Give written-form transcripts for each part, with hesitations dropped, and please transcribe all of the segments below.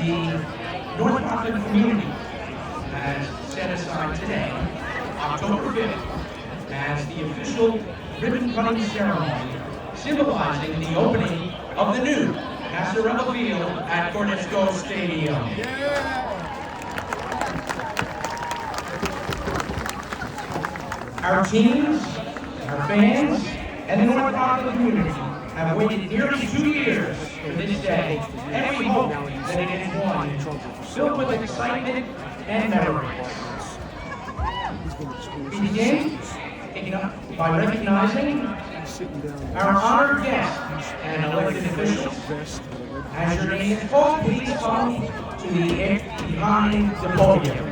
the North Rockland community has set aside today, October 5th, as the official ribbon cutting ceremony symbolizing the opening of the new Passarella Field at Cornisco Stadium. Our teams, our fans, and the North Rockland community have waited nearly 2 years for this day, and we hope that it is one filled with excitement and memories. We begin by recognizing our honored guests and elected officials. As your name is called, please come to the edge behind the podium.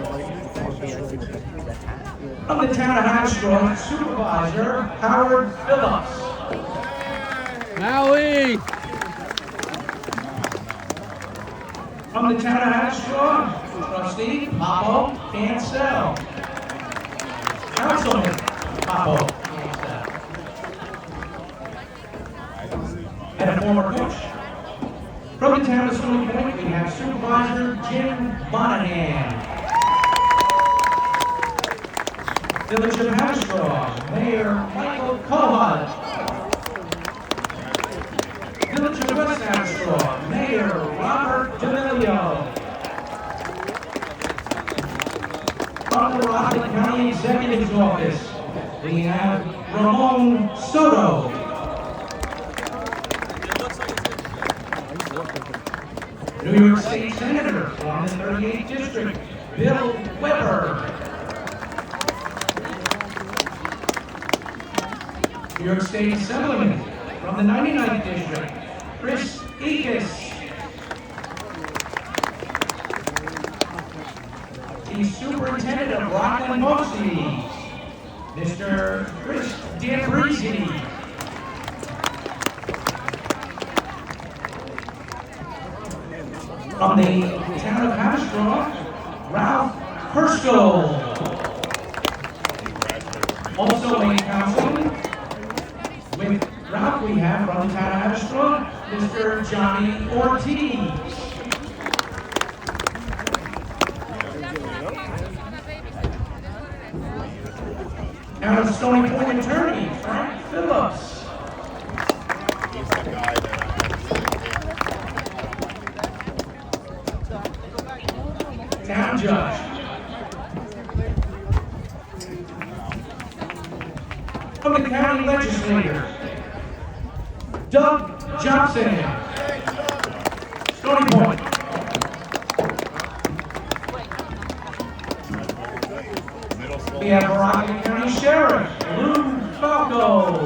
From the town of Haverstraw, Supervisor Howard Phillips. Maui! From the town of Haverstraw, Trustee Papo Cancel. Councilman Papo Cancel. And a former coach. From the town of Stony Point, we have Supervisor Jim Monahan. Village of Haverstraw, Mayor Michael Kohut. Village of West Haverstraw, Mayor Robert DeMilio. From the Rockland County Executive's Office, we have Ramon Soto. New York State Senator from the 38th District, Bill Weber. New York State Assemblyman from the 99th District, Chris Ekus. The Superintendent of Rockland Moseys, Mr. Chris D'Ambrisi. From the town of Haverstraw, Ralph Herschel. Also a councilman. With Ralph, we have from the town of Haverstraw, Mr. Johnny Ortiz. Now the Stony Point attorney, Frank Phillips. He's the guy that Town judge. From the county legislator, Doug Johnson. Stony Point. We have Rockland County Sheriff, Lou Falco.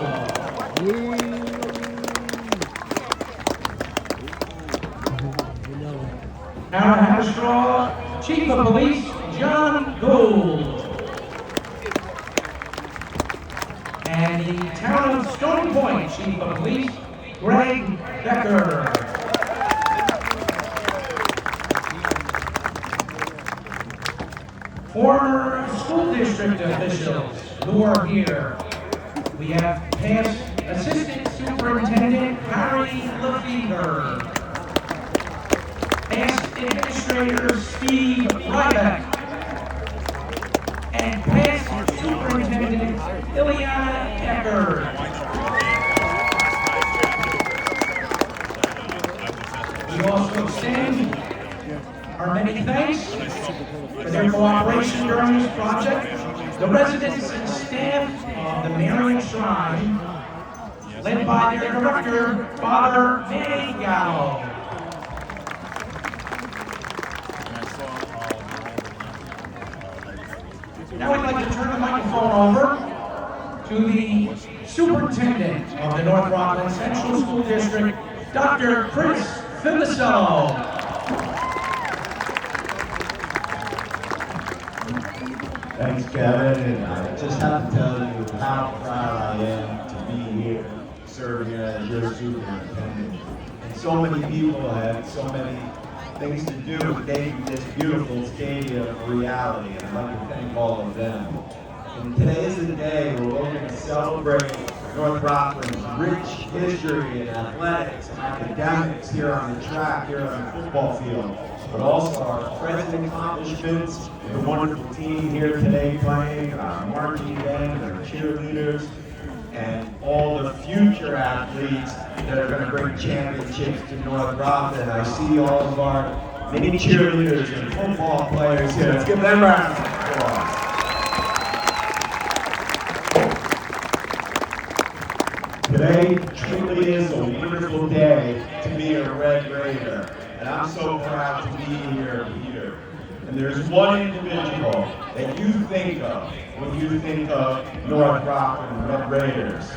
Town of Haverstraw, Chief of Police, John Gould. And the town of Stony Point, Chief of Police, Greg Becker. Former school district officials who are here. We have past Assistant Superintendent Harry Lefevre, past Administrator Steve Ryback, and past Superintendent Ileana Eckert. We also extend our many thanks for their cooperation during this project. The residents and staff of the Marian Shrine, led by their director, Father Manny Gallo. Now I'd like to turn the microphone over to the superintendent of the North Rockland Central School District, Dr. Chris Filicello. Thanks, Kevin, and I just have to tell you how proud I am to be here, serving as your superintendent. And so many people had so many things to do to make this beautiful stadium a reality, and I'd like to thank all of them. And today is the day where we're going to celebrate North Rockland's rich history in athletics and academics here on the track, here on the football field, but also our present accomplishments, the wonderful team here today playing, our marching band, our cheerleaders, and all the future athletes that are going to bring championships to North Rockland. I see all of our many cheerleaders and football players here. Let's give them a round of applause. Today truly is a wonderful day to be a Red Raider, and I'm so proud to be here, Peter. And there's one individual that you think of when you think of North Rockland Red Raiders,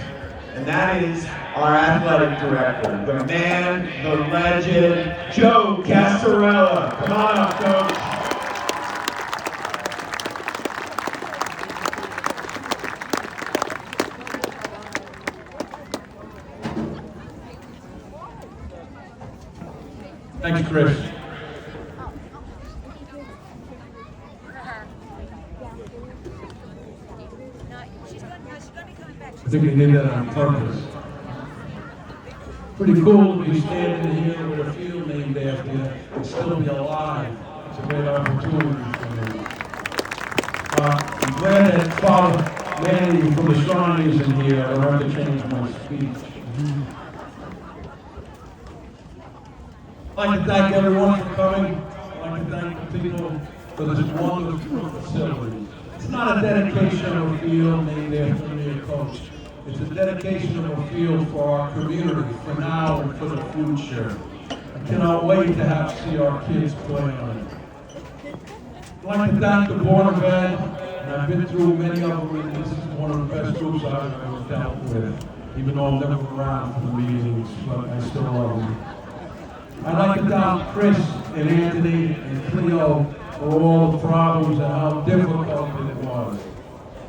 and that is our athletic director, the man, the legend, Joe Casarella. Come on up, Coach. Thanks, Chris. I think we did that on purpose. Pretty cool to be standing here with a field named after you and still be alive. It's a great opportunity for me. I'm glad that Father Manny from the Shrine isn't here. I don't have to change my speech. I'd like to thank everyone for coming. I'd like to thank the people for this wonderful facility. It's not a dedication of a field named after me, a coach. It's a dedication of a field for our community, for now and for the future. I cannot wait to see our kids play on it. I'd like to thank the Board of Ed, and I've been through many of them, and this is one of the best groups I've ever dealt with, even though I'm never around for the meetings, but I still love them. I'd like to thank Chris and Anthony and Cleo for all the problems and how difficult it was.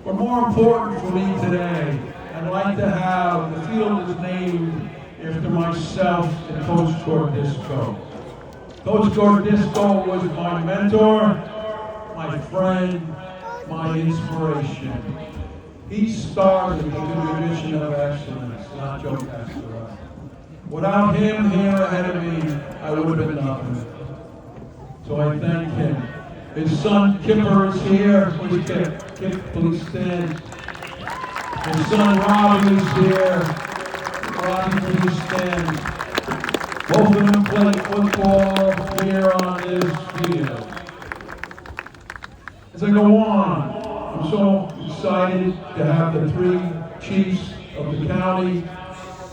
But more important for me today, I'd like to have the field is named after myself and Coach Gordisco. Coach Gordisco was my mentor, my friend, my inspiration. He started the tradition of excellence, not Joe Casarella. Without him here ahead of me, I would have been nothing. So I thank him. His son Kipper is here. Please, Kip, please stand. His son Robbie is here. Robbie, please stand. Both of them play football here on this field. As I go on, I'm so excited to have the three chiefs of the county,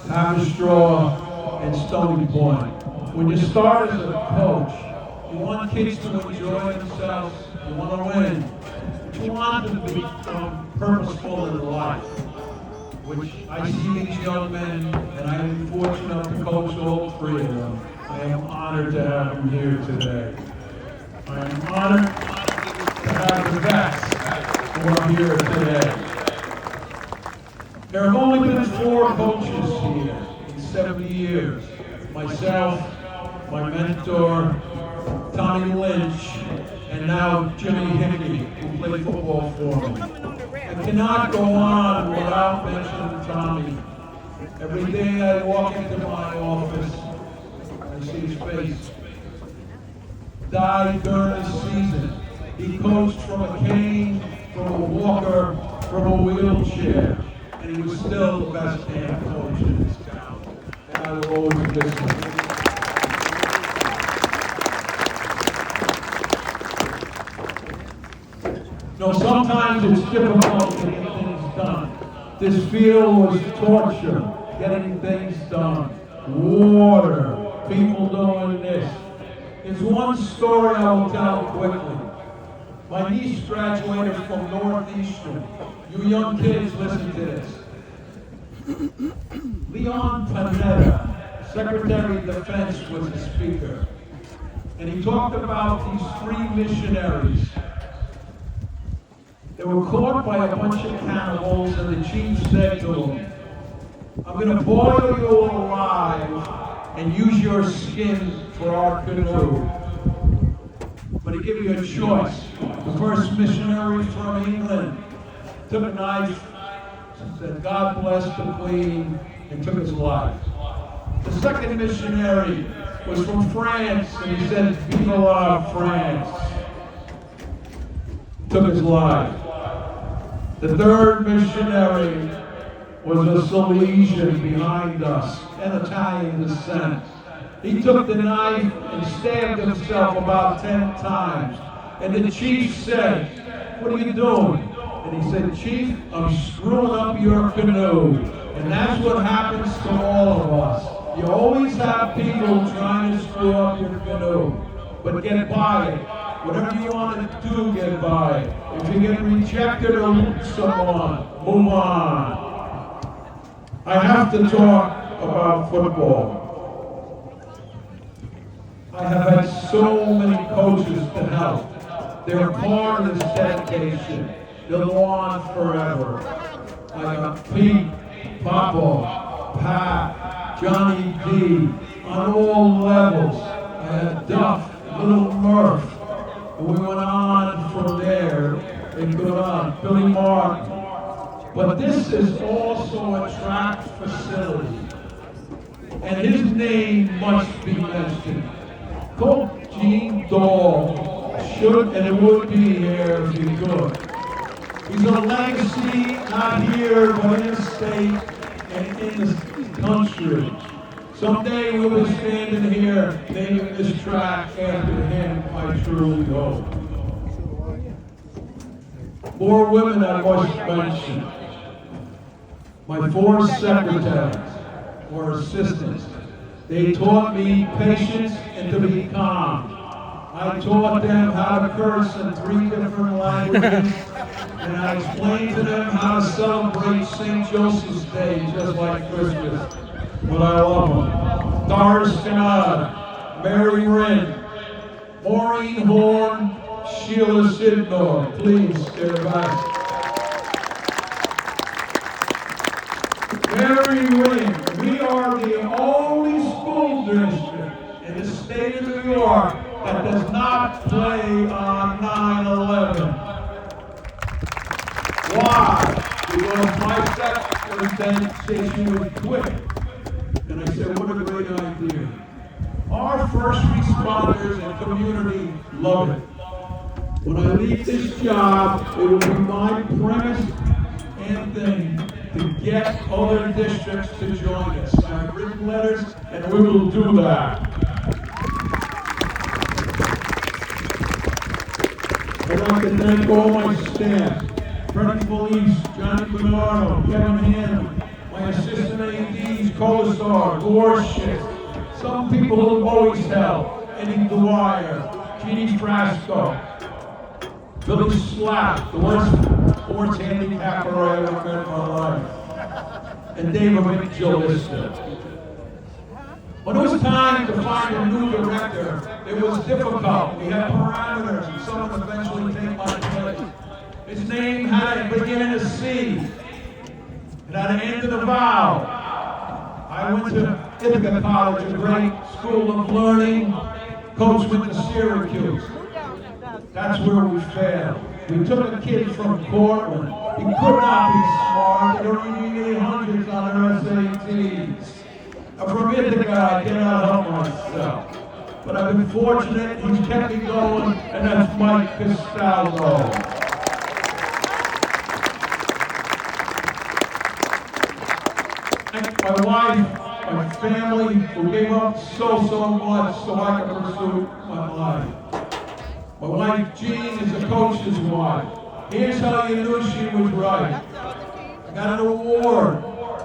Haverstraw, and Stony Point. When you start as a coach, you want kids to enjoy themselves, you want to win, but you want them to become purposeful in life, which I see these young men, and I am fortunate to coach all three of them. I am honored to have them here today. I am honored to have the best who are here today. There have only been 4 coaches here in 70 years. Myself, my mentor, Tommy Lynch, and now Jimmy Hickey, who played football for me. I cannot go on without mentioning Tommy. Every day I walk into my office, I see his face. Died during the season. He coached from a cane, from a walker, from a wheelchair. And he was still the best damn coach in this town. And I will always miss him. No, sometimes it's difficult to get things done. This field was torture, getting things done. Water, people doing this. There's one story I will tell quickly. My niece graduated from Northeastern. You young kids, listen to this. Leon Panetta, Secretary of Defense, was the speaker. And he talked about these 3 missionaries. They were caught by a bunch of cannibals, and the chief said to them, I'm going to boil you alive and use your skin for our canoe. But he gave you a choice. The first missionary from England took a knife, said, God bless the Queen, and took his life. The second missionary was from France, and he said, Vive la France. Took his life. The third missionary was a Salesian behind us, an Italian descent. He took the knife and stabbed himself about 10 times. And the chief said, what are you doing? And he said, Chief, I'm screwing up your canoe. And that's what happens to all of us. You always have people trying to screw up your canoe. But get by it. Whatever you want to do, get by it. If you get rejected or lose someone, move on. I have to talk about football. I have had so many coaches to help. They're part of this dedication. They'll go on forever. Like Pete, Papa, Pat, Johnny D, on all levels. I had Duff, Little Murph, and we went on from there. It went on. Billy Martin. But this is also a track facility. And his name must be mentioned. Coach Gene Dahl should and would be here if he could. He's a legacy, not here, but in the state and in the country. Someday we'll be standing here naming this track after him, I truly hope. More women I must mention. My 4 secretaries or assistants. They taught me patience and to be calm. I taught them how to curse in 3 different languages, and I explained to them how to celebrate St. Joseph's Day just like Christmas. But I love them. Doris Canada, Mary Wren, Maureen Horn, Sheila Sidnor. Please, they're back. Mary Wren, we are the only school district in the state of New York that does not play on 9/11. Why? Because my secretary said she would quit. And I said, what a great idea. Our first responders and community love it. When I leave this job, it will be my premise and thing to get other districts to join us. I've written letters, and we will do that. I'd like to thank all my staff, Freddie Police, Johnny Bernardo, Kevin Hannon, my assistant ADs, Colastar, Gorshit, some people who always help, Eddie Dwyer, Jeannie Frasco, Billy Slack, the worst sports handicapper I ever met in my life, and David McGillista. When it was time to find a new director, it was difficult. We had parameters, and someone eventually take my place. His name had to begin in a C. It had an end in a vowel. I went to Ithaca College, a great school of learning. Coach went to Syracuse. That's where we failed. We took a kid from Portland. He could not be smart. They only need 800s on their SATs. I'm from Ithaca, I cannot help myself. But I've been fortunate, he's kept me going, and that's Mike Castaldo. My wife, my family, who gave up so much so I could pursue my life. My wife, Jean, is a coach's wife. Here's how you knew she was right. I got an award,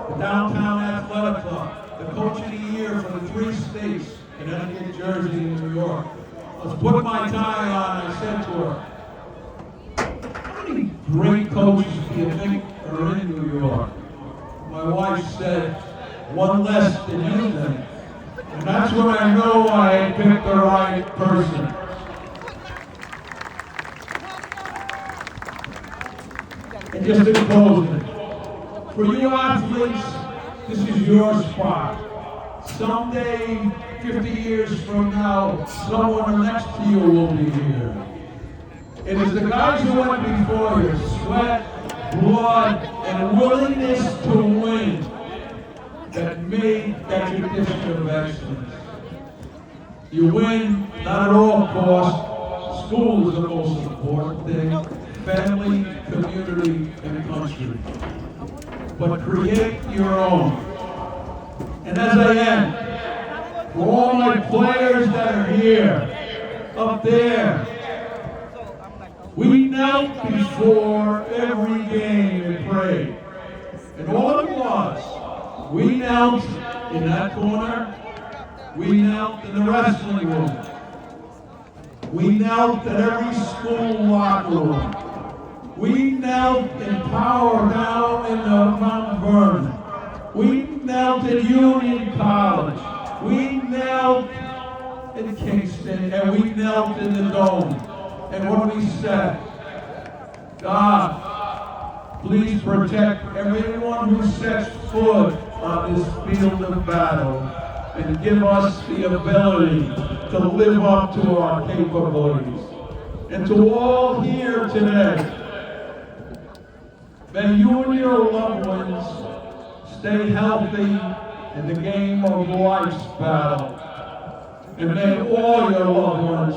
the Downtown Athletic Club, the Coach of the Year for the 3 states, Connecticut, Jersey, and New York. Let's put my tie on, I said to her, how many great coaches do you think are in New York? My wife said, 1 less than you think. And that's when I know I had picked the right person. And just in closing, for you athletes, this is your spot. Someday, 50 years from now, someone next to you will be here. It is the guys who went before you, sweat, blood, and willingness to win that made that tradition of excellence. You win, not at all costs. School is the most important thing. Family, community, and country. But create your own. And as I end, for all my players that are here, up there, we knelt before every game and prayed. And all it was, we knelt in that corner, we knelt in the wrestling room, we knelt at every school locker room, we knelt in Power down in the Mount Vernon, we knelt at Union College, we knelt in Kingston, and we knelt in the Dome. And what we said, God, please protect everyone who sets foot on this field of battle and give us the ability to live up to our capabilities. And to all here today, may you and your loved ones stay healthy in the game of life's battle. And may all your loved ones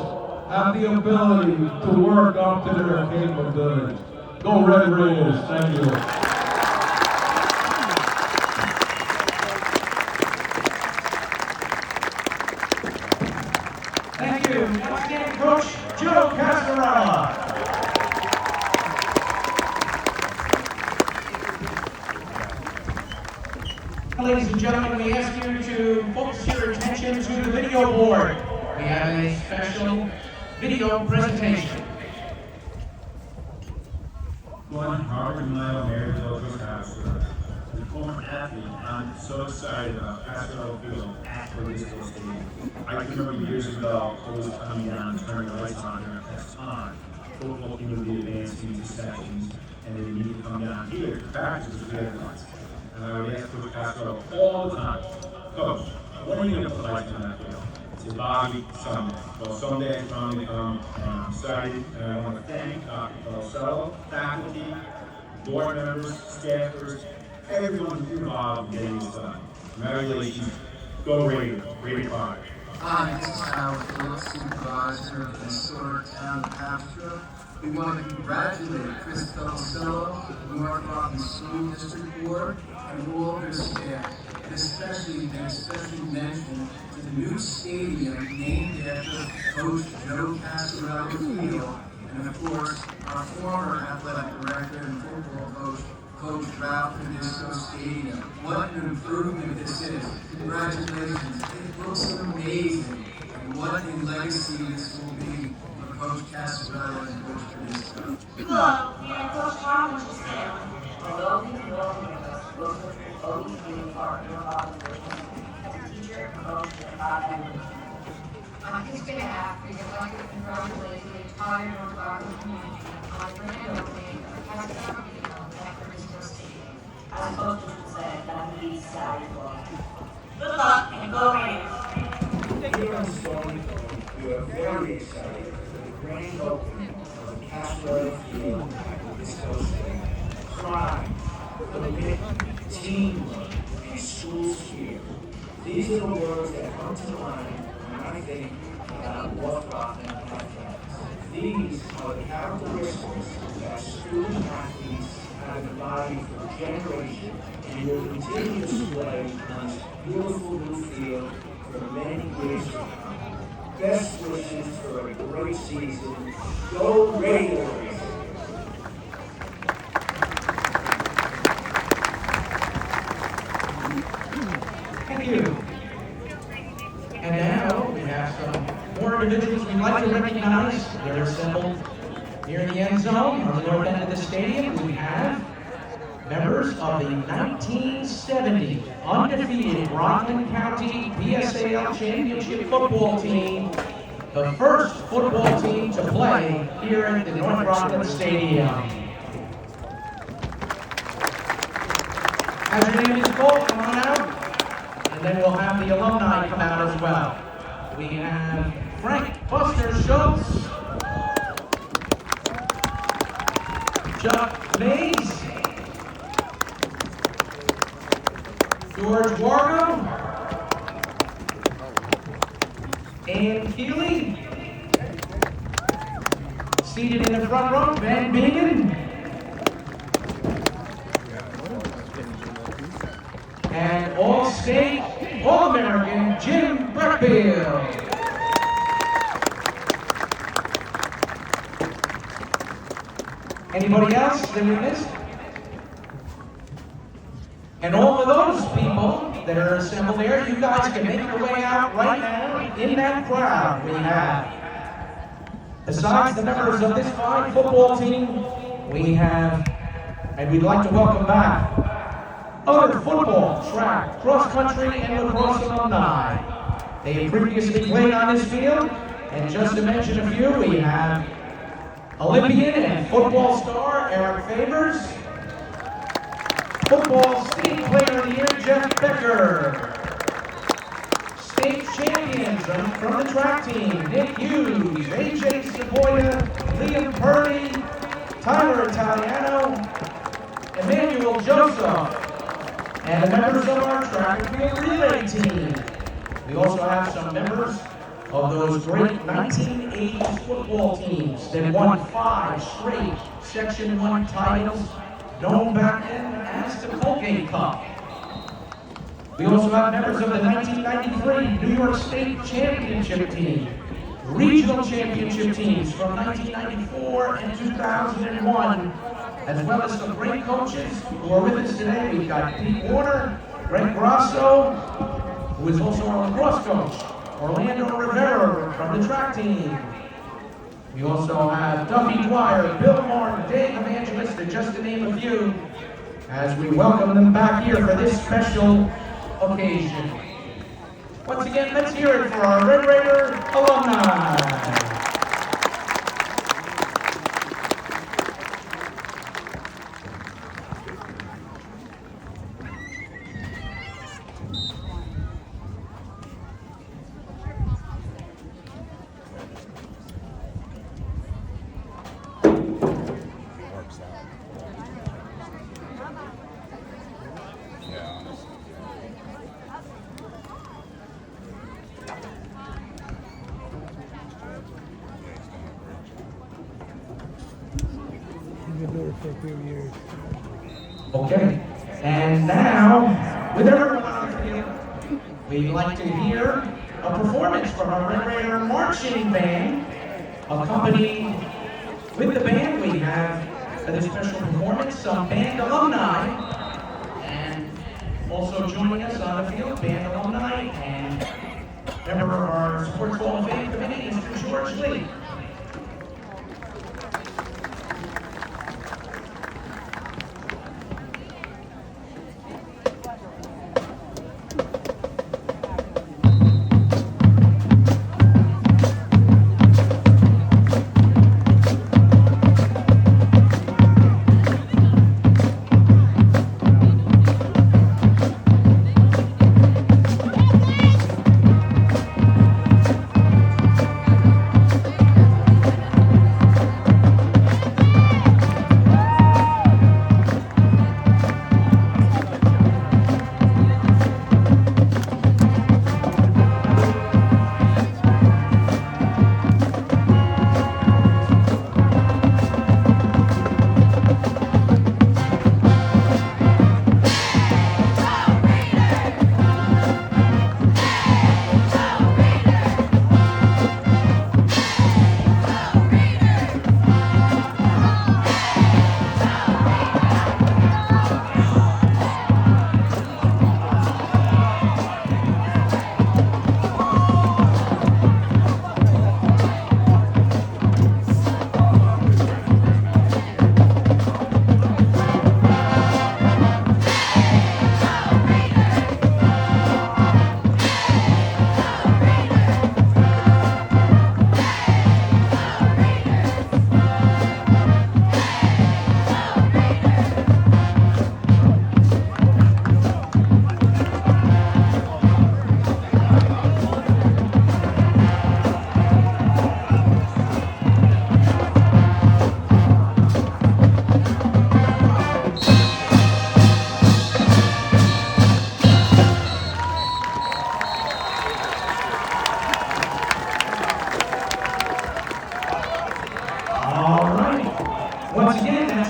have the ability to work up to their capabilities. Go Red Raiders, thank you. Thank you. Outstanding coach, Joe Casarella. Ladies and gentlemen, we ask you to focus your attention to the video board. We have a special video presentation. One Harvard Mile Marysville Pastor. As a former athlete, I'm so excited about Pastor Field after this stadium. I can remember years ago, always coming down and turning the lights on during test time. Football team would be advancing to sections, and they need to come down here to practice with the lights. And I would ask Coach Pastor all the time, Coach, when are you going to put lights on that field? Bobby, Sunday. Well, Sunday is finally come, and I'm excited, and I want to thank Dr. Felsello, faculty, board members, staffers, everyone who's involved in getting this done. Congratulations. Go Raiders. Raider 5. Hi, this is Howard Phillips, supervisor of the historic town of Pasture. We want to congratulate Chris Felsello, the North Rockland School District Board, and all their staff, and especially mention the new stadium named after Coach Joe Casarella Field, and of course, our former athletic director and football coach, Coach Ralph Cadisco Stadium. What an improvement this is. Congratulations. It looks amazing. And what a legacy this will be for Coach Casarella and Coach Cadisco. Hello, and Coach Thomas is here. Although we know members, always be partner of teacher, coach, and family. On his behalf, we would like to congratulate the entire North Rockland community on the grand opening of the Casarella Field at Cadisco Stadium. As coaches would say, that would be satisfying. Good luck and go Raiders! Here in Stony Brook, we are very excited for the grand opening of the Casarella Field at Cadisco Stadium. Pride, commitment, teamwork, and school spirit. These are the words that come to mind when I think about North Rockland athletics. These are the characteristics that student athletes have embodied for generations and will continue to display on this beautiful new field for many years to come. Best wishes for a great season. Go Raiders! Thank you. And now we have some more individuals we'd like to recognize. They're assembled here in the end zone on the north end of the stadium. We have members of the 1970 undefeated Rockland County PSAL Championship football team, the first football team to play here at the North Rockland Stadium. As your name is called, come on out. And then we'll have the alumni come out as well. We have Frank Buster Schultz, Chuck Mays, George Wargo, Ann Keeley, seated in the front row, Van Bingen, and All-State, All-American, Jim Brookfield. Anybody else that we missed? And all of those people that are assembled there, you guys can make your way out right now in that crowd we have. Besides the members of this fine football team, we have, and we'd like to welcome back, other football, track, cross-country, and lacrosse alumni. They have previously played on this field, and just to mention a few, we have Olympian and football star Eric Favors, football state player of the year Jeff Becker, state champions from the track team Nick Hughes, AJ Savoya, Liam Purdy, Tyler Italiano, Emmanuel Joseph, and the members of our track and field relay team. We also have some members of those great 1980s football teams that won 5 straight Section 1 titles, known back then as the Colgate Cup. We also have members of the 1993 New York State Championship team, regional championship teams from 1994 and 2001, as well as some great coaches who are with us today. We've got Pete Warner, Greg Grosso, who is also our lacrosse coach, Orlando Rivera from the track team. We also have Duffy Dwyer, Bill Martin, Dave Evangelista, just to name a few, as we welcome them back here for this special occasion. Once again, let's hear it for our Red Raider alumni. Okay, and now, with everyone on the field, we'd like to hear a performance from our Red Raider marching band. Accompanied with the band, we have for this special performance some band alumni, and also joining us on the field, band alumni and member of our Sports Hall of Fame committee, Mr. George Lee.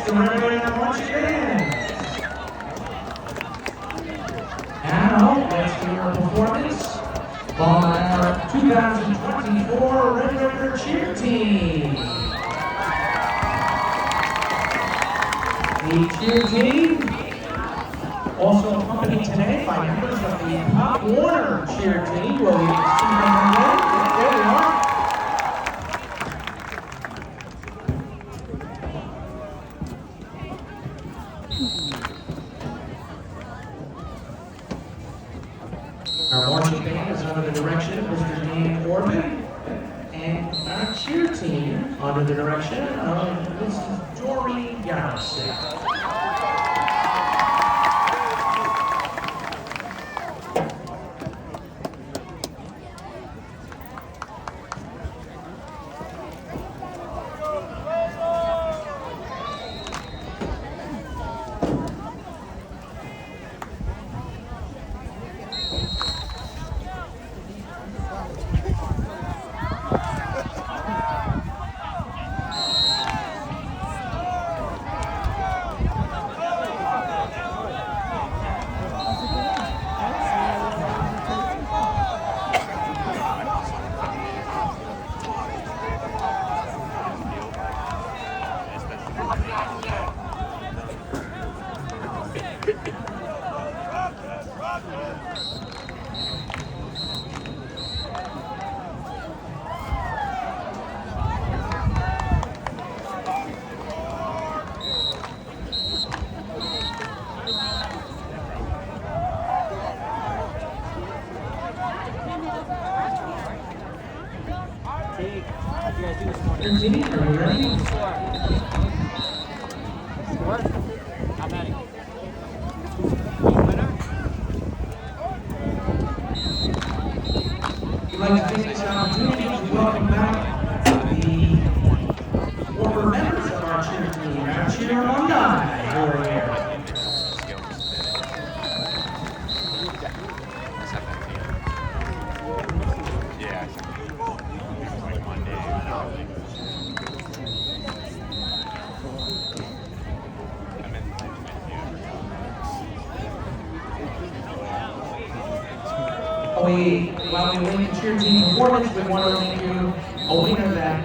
the Rockland marching band. Now, let's hear a performance from our 2024 Red River Cheer Team. The cheer team, also accompanied today by members of the Pop Warner cheer team. Will you see them again? There they are. Our marching band is under the direction of Mr. Dan Corbin, and our cheer team under the direction of Mrs. Dory Garrison. Continue, are you ready? What? I'm ready. We'd like to take this opportunity to welcome back the former members of our cheer team, our cheer alumni who are here. While we wait the cheer team performance, we want to make you a winner that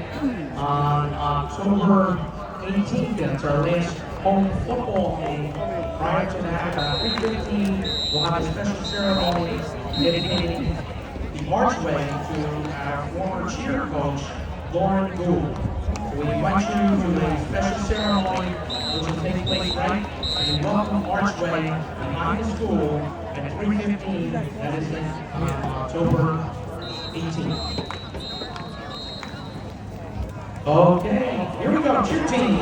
on October 18th, that's our last home football game. Prior to that, about 3:15, we'll have a special ceremony dedicating the archway to our former cheer coach, Lauren Gould. So we invite you to a special ceremony which will take place right at the welcome archway behind the school at 3:15, that is on October 18th. Okay, here we go, cheer team.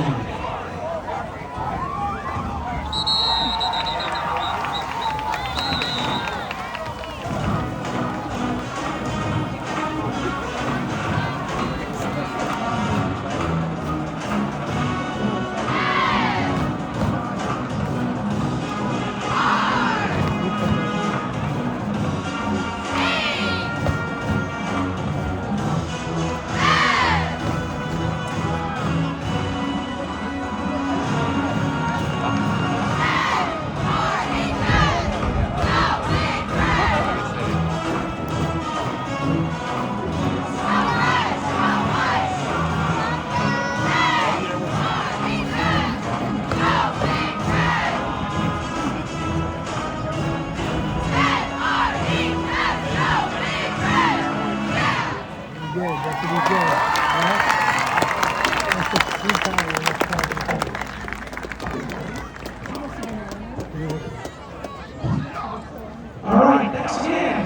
All right, thanks again.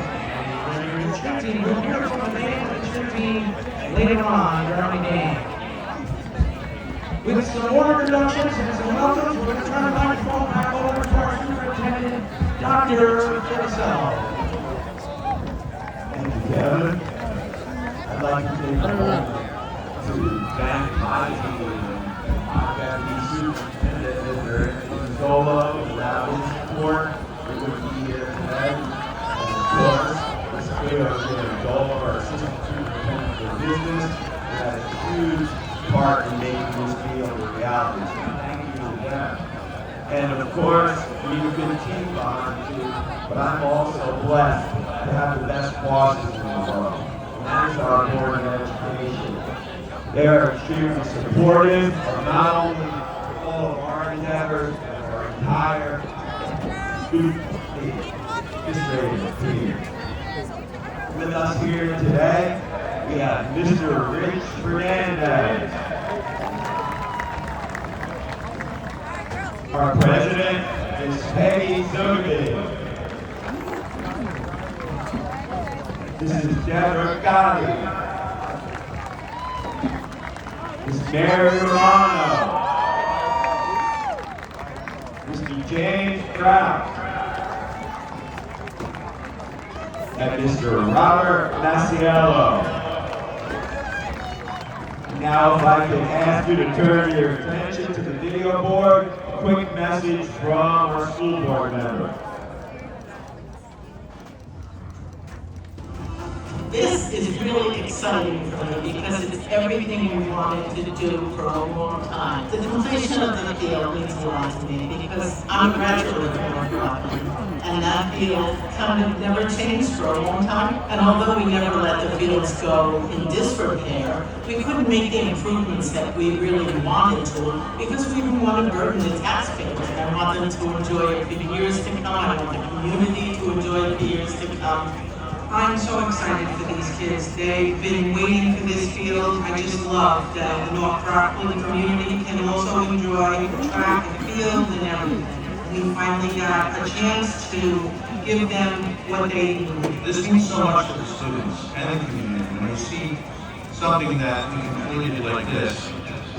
Your cheer team, we'll hear from the band of the cheer team later on during the game. With some more introductions and some welcomes, we're going to turn the microphone back over to our superintendent, Dr. Fitzgerald. Thank you, Kevin. I'd like to take a moment to thank my team and my deputy superintendent, Mr. Zola, without his support, we wouldn't be here today. And of course, Mr. Mr. Zola, our assistant superintendent for business, who had a huge part in making this deal a reality. So thank you them. And of course, we have a good team behind you, but I'm also blessed to have the best bosses in the world. And that is our Board of Education. They are extremely supportive of not only all of our endeavors, but our entire administrative team. With us here today, we have Mr. Rich Fernandez. Our president is Peggy Zogby. This is Deborah Gotti. This is Mary Romano. Mr. James Kraft. And Mr. Robert Masiello. Now, if I can ask you to turn your attention to the video board, a quick message from our school board member. This is really exciting for me because it's everything we wanted to do for a long time. The completion of the field means a lot to me because I'm a graduate from Rockland, and that field kind of never changed for a long time. And although we never let the fields go in disrepair, we couldn't make the improvements that we really wanted to because we didn't want to burden the taxpayers. I want them to enjoy it for years to come. I want the community to enjoy it for years to come. I'm so excited for these kids. They've been waiting for this field. I just love that the North Rockland community can also enjoy the track and field and everything. We finally got a chance to give them what they need. This means so much to the students and the community. When they see something that we completed like this,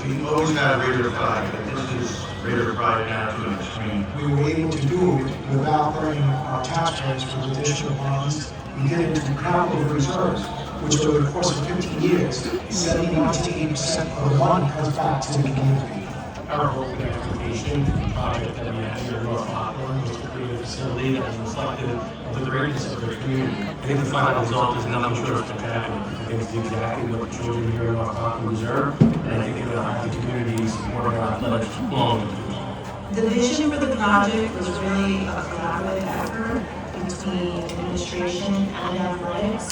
we always had a greater pride, but this is greater pride now to an extreme. We were able to do it without burning our taxpayers for additional funds. We did it to crowd over reserves, which over the course of 15 years, 70 to 80% of the money comes back to the community. Our hope and expectation for the project that we had here in North Rockland was to create a facility that was reflective of the greatness of their community. I think the final result is nothing short of spectacular. I think it's exactly what the children here in North Rockland deserve, and I think it'll have the community supporting our athletics long. The vision for the project was really a collaborative effort between administration and athletics.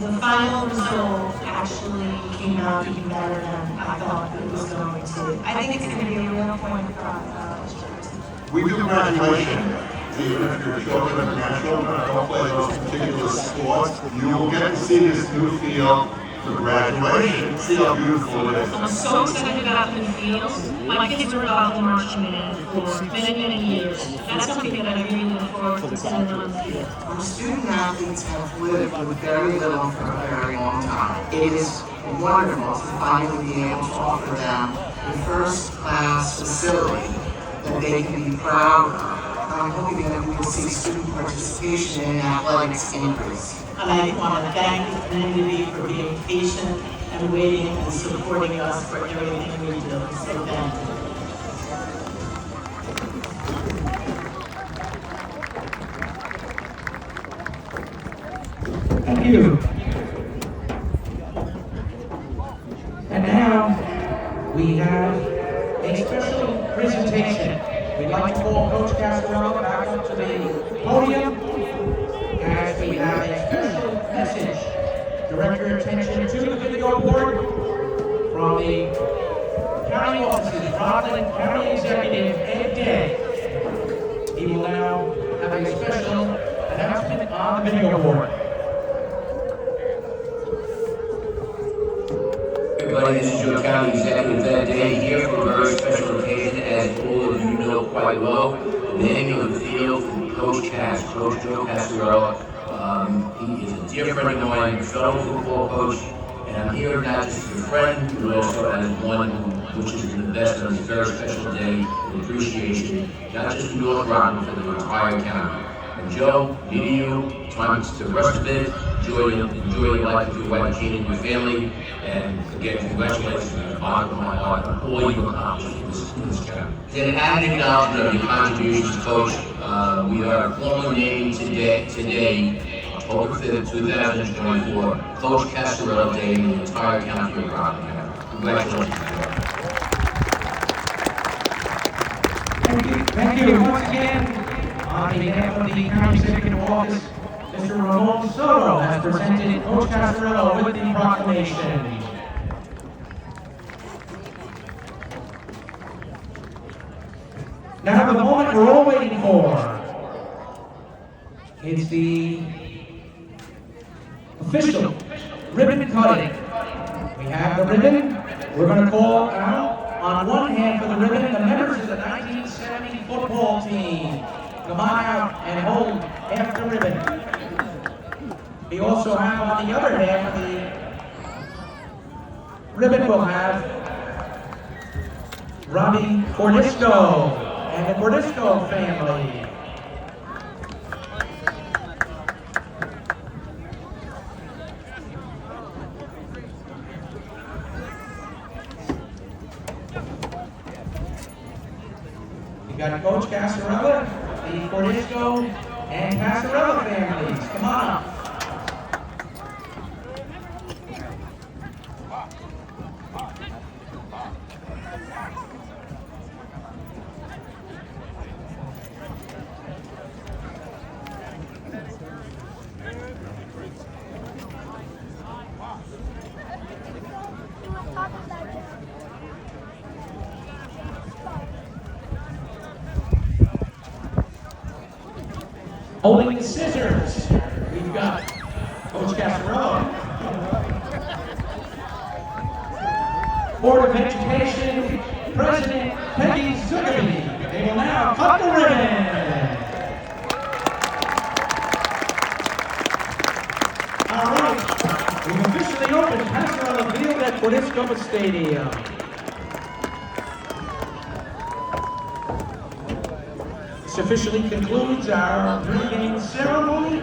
The final result actually came out even better than I thought it was going to. I think it's going to be a real point of pride. We do graduation. Even if your children and grandchildren don't play those particular sports, you will get to see this new field for graduation. See how beautiful it is. I'm so excited about the new field. My kids were involved in marching band for many, many years. That's something that I really look forward to seeing on the field. Our student athletes have lived with very little for a very long time. It is wonderful to finally be able to offer them a first-class facility that they can be proud of. I'm hoping that we will see student participation in athletics increase. And I want to thank the community for being patient and waiting and supporting us for everything we do. So thank you. Thank you. And now we have a special presentation. We'd like to call Coach Cascarello back up to the podium as we have a special message. Direct your attention to the video board from the county offices, Rockland County Executive Ed Day. He will now have a special announcement on the video board. Everybody, this is your county executive Ed Day here for a very special occasion, as all of you know quite well. The naming of the field from Coach Cass, Coach Joe Cascarello. He is a dear friend of mine, fellow football coach, and I'm here not just as a friend, but also as one who wishes him the best on this very special day of appreciation, not just for North Rockland, but for the entire county. And Joe, me to you, time to rest a bit, enjoy your life with your wife Jean and your family, and again, congratulations from the bottom of my heart on all you've accomplished in this county. Then, as an acknowledgement of your contributions, Coach, we are formally named today, October 5th, 2024, Coach Cascarello Day in the entire county of Rockland. Congratulations. once again, on behalf of the County Executive Office, Mr. Ramon Soto has presented Coach Casarello with the proclamation. Now the moment we're all waiting for. It's the official ribbon cutting. We have the ribbon. We're going to call out on one half of the ribbon the members of the 1970 football team. Come on out and hold half the ribbon. We also have on the other half of the ribbon, we'll have Robbie Cordisco and the Cordisco family. We got Coach Casarella, the Cordisco and Casarella families. Come on up. Holding the scissors, we've got Coach Casarello. Board of Education President Peggy Zuckerby. They will now cut the ribbon. All right, we've officially opened Casarello Field at Cordisco Stadium. This officially concludes our pregame ceremony.